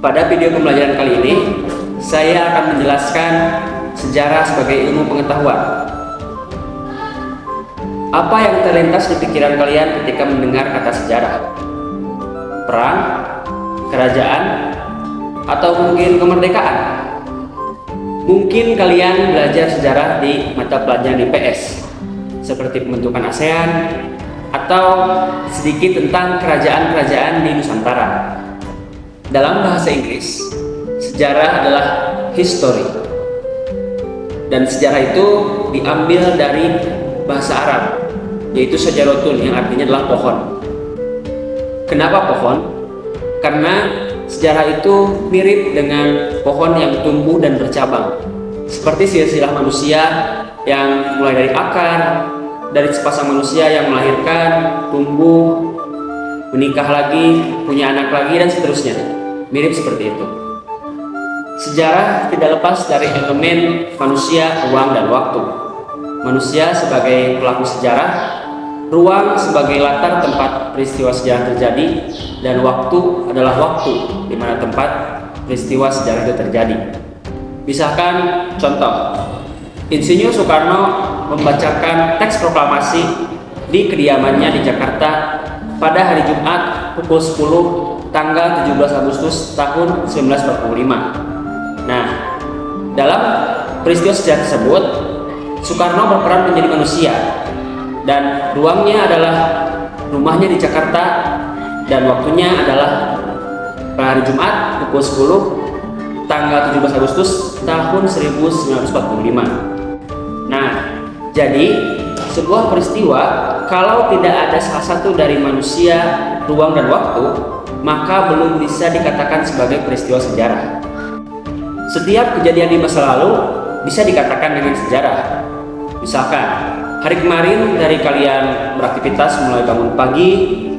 Pada video pembelajaran kali ini, saya akan menjelaskan sejarah sebagai ilmu pengetahuan. Apa yang terlintas di pikiran kalian ketika mendengar kata sejarah? Perang, kerajaan, atau mungkin kemerdekaan? Mungkin kalian belajar sejarah di mata pelajaran IPS, seperti pembentukan ASEAN, atau sedikit tentang kerajaan-kerajaan di Nusantara. Dalam bahasa Inggris, sejarah adalah history. Dan sejarah itu diambil dari bahasa Arab, yaitu syajarotun, yang artinya adalah pohon. Kenapa pohon? Karena sejarah itu mirip dengan pohon yang tumbuh dan bercabang, seperti silsilah manusia yang mulai dari akar, dari sepasang manusia yang melahirkan, tumbuh, menikah lagi, punya anak lagi, dan seterusnya. Mirip seperti itu. Sejarah tidak lepas dari elemen manusia, ruang, dan waktu. Manusia sebagai pelaku sejarah, ruang sebagai latar tempat peristiwa sejarah terjadi, dan waktu adalah waktu di mana tempat peristiwa sejarah itu terjadi. Misalkan contoh, Insinyur Soekarno membacakan teks proklamasi di kediamannya di Jakarta pada hari Jumat pukul 10 tanggal 17 Agustus tahun 1945. Nah, dalam peristiwa sejarah tersebut, Soekarno berperan menjadi manusia, dan ruangnya adalah rumahnya di Jakarta, dan waktunya adalah hari Jumat pukul 10 tanggal 17 Agustus tahun 1945. Nah, jadi sebuah peristiwa kalau tidak ada salah satu dari manusia, ruang, dan waktu, maka belum bisa dikatakan sebagai peristiwa sejarah. Setiap kejadian di masa lalu bisa dikatakan dengan sejarah. Misalkan, hari kemarin dari kalian beraktivitas mulai bangun pagi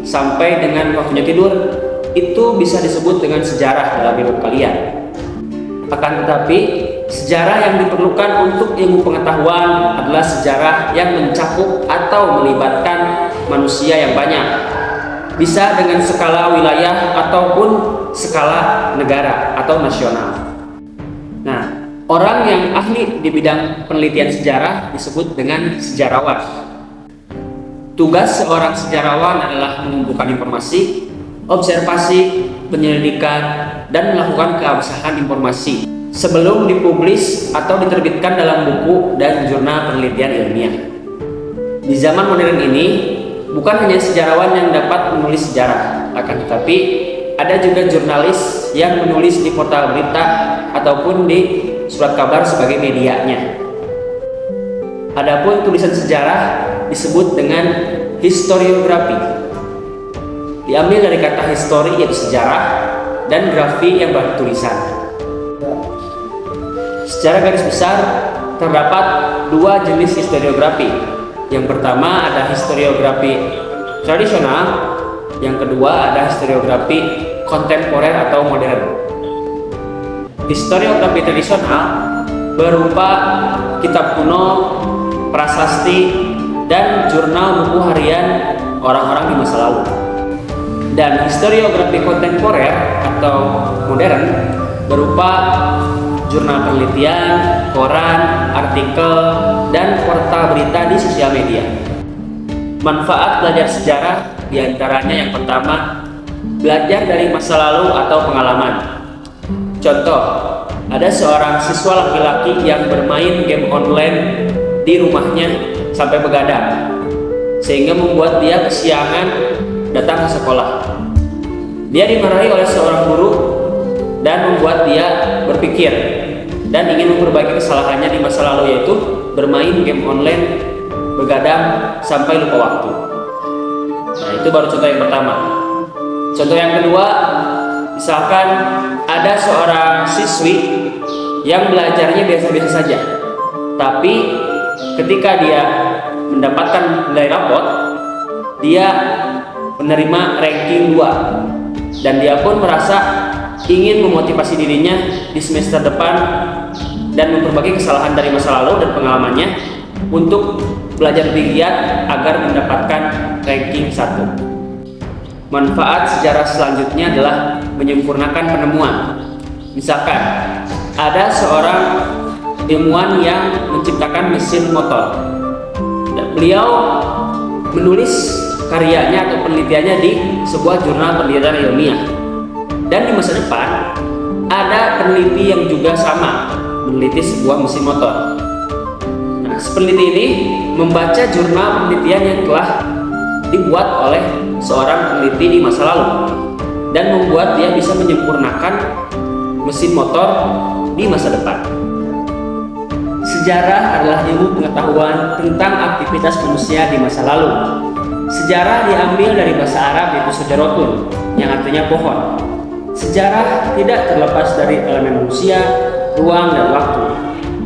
sampai dengan waktunya tidur, itu bisa disebut dengan sejarah dalam hidup kalian. Akan tetapi, sejarah yang diperlukan untuk ilmu pengetahuan adalah sejarah yang mencakup atau melibatkan manusia yang banyak. Bisa dengan skala wilayah ataupun skala negara atau nasional. Nah, orang yang ahli di bidang penelitian sejarah disebut dengan sejarawan. Tugas seorang sejarawan adalah mengumpulkan informasi, observasi, penyelidikan, dan melakukan keabsahan informasi sebelum dipublis atau diterbitkan dalam buku dan jurnal penelitian ilmiah. Di zaman modern ini, bukan hanya sejarawan yang dapat menulis sejarah, akan tetapi ada juga jurnalis yang menulis di portal berita ataupun di surat kabar sebagai medianya. Adapun tulisan sejarah disebut dengan historiografi. Diambil dari kata histori, yaitu sejarah, dan grafi yang berarti tulisan. Secara garis besar, terdapat dua jenis historiografi. Yang pertama ada historiografi tradisional, yang kedua ada historiografi kontemporer atau modern. Historiografi tradisional berupa kitab kuno, prasasti, dan jurnal buku harian orang-orang di masa lalu. Dan historiografi kontemporer atau modern berupa jurnal penelitian, koran, artikel, dan portal berita di sosial media. Manfaat belajar sejarah diantaranya yang pertama, belajar dari masa lalu atau pengalaman. Contoh, ada seorang siswa laki-laki yang bermain game online di rumahnya sampai begadang, sehingga membuat dia kesiangan datang ke sekolah. Dia dimarahi oleh seorang guru dan membuat dia berpikir dan ingin memperbaiki kesalahannya di masa lalu, yaitu bermain game online, begadang sampai lupa waktu. Nah, itu baru contoh yang pertama. Contoh yang kedua, misalkan ada seorang siswi yang belajarnya biasa-biasa saja, tapi ketika dia mendapatkan nilai rapot, dia menerima ranking 2, dan dia pun merasa ingin memotivasi dirinya di semester depan dan memperbaiki kesalahan dari masa lalu dan pengalamannya untuk belajar lebih giat agar mendapatkan ranking 1. Manfaat sejarah selanjutnya adalah menyempurnakan penemuan. Misalkan, ada seorang ilmuwan yang menciptakan mesin motor. Dan beliau menulis karyanya atau penelitiannya di sebuah jurnal penelitian ilmiah. Dan di masa depan, ada peneliti yang juga sama meneliti sebuah mesin motor. Nah, peneliti ini membaca jurnal penelitian yang telah dibuat oleh seorang peneliti di masa lalu dan membuat dia bisa menyempurnakan mesin motor di masa depan. Sejarah adalah ilmu pengetahuan tentang aktivitas manusia di masa lalu. Sejarah diambil dari bahasa Arab yaitu sejarotun, yang artinya pohon. Sejarah tidak terlepas dari elemen manusia, ruang, dan waktu.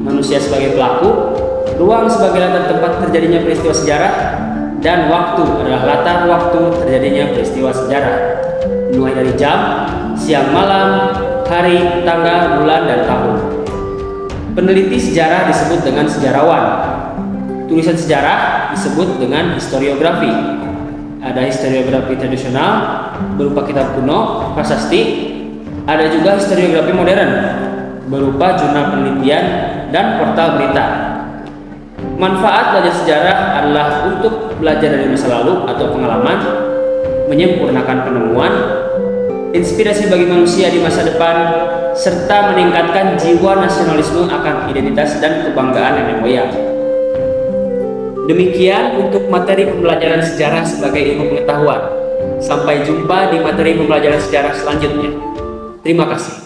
Manusia sebagai pelaku, ruang sebagai latar tempat terjadinya peristiwa sejarah, dan waktu adalah latar waktu terjadinya peristiwa sejarah, mulai dari jam, siang malam, hari, tanggal, bulan, dan tahun. Peneliti sejarah disebut dengan sejarawan. Tulisan sejarah disebut dengan historiografi. Ada historiografi tradisional berupa kitab kuno, prasasti. Ada juga historiografi modern berupa jurnal penelitian dan portal berita. Manfaat belajar sejarah adalah untuk belajar dari masa lalu atau pengalaman, menyempurnakan penemuan, inspirasi bagi manusia di masa depan, serta meningkatkan jiwa nasionalisme akan identitas dan kebanggaan nenek moyang. Demikian untuk materi pembelajaran sejarah sebagai ilmu pengetahuan. Sampai jumpa di materi pembelajaran sejarah selanjutnya. Terima kasih.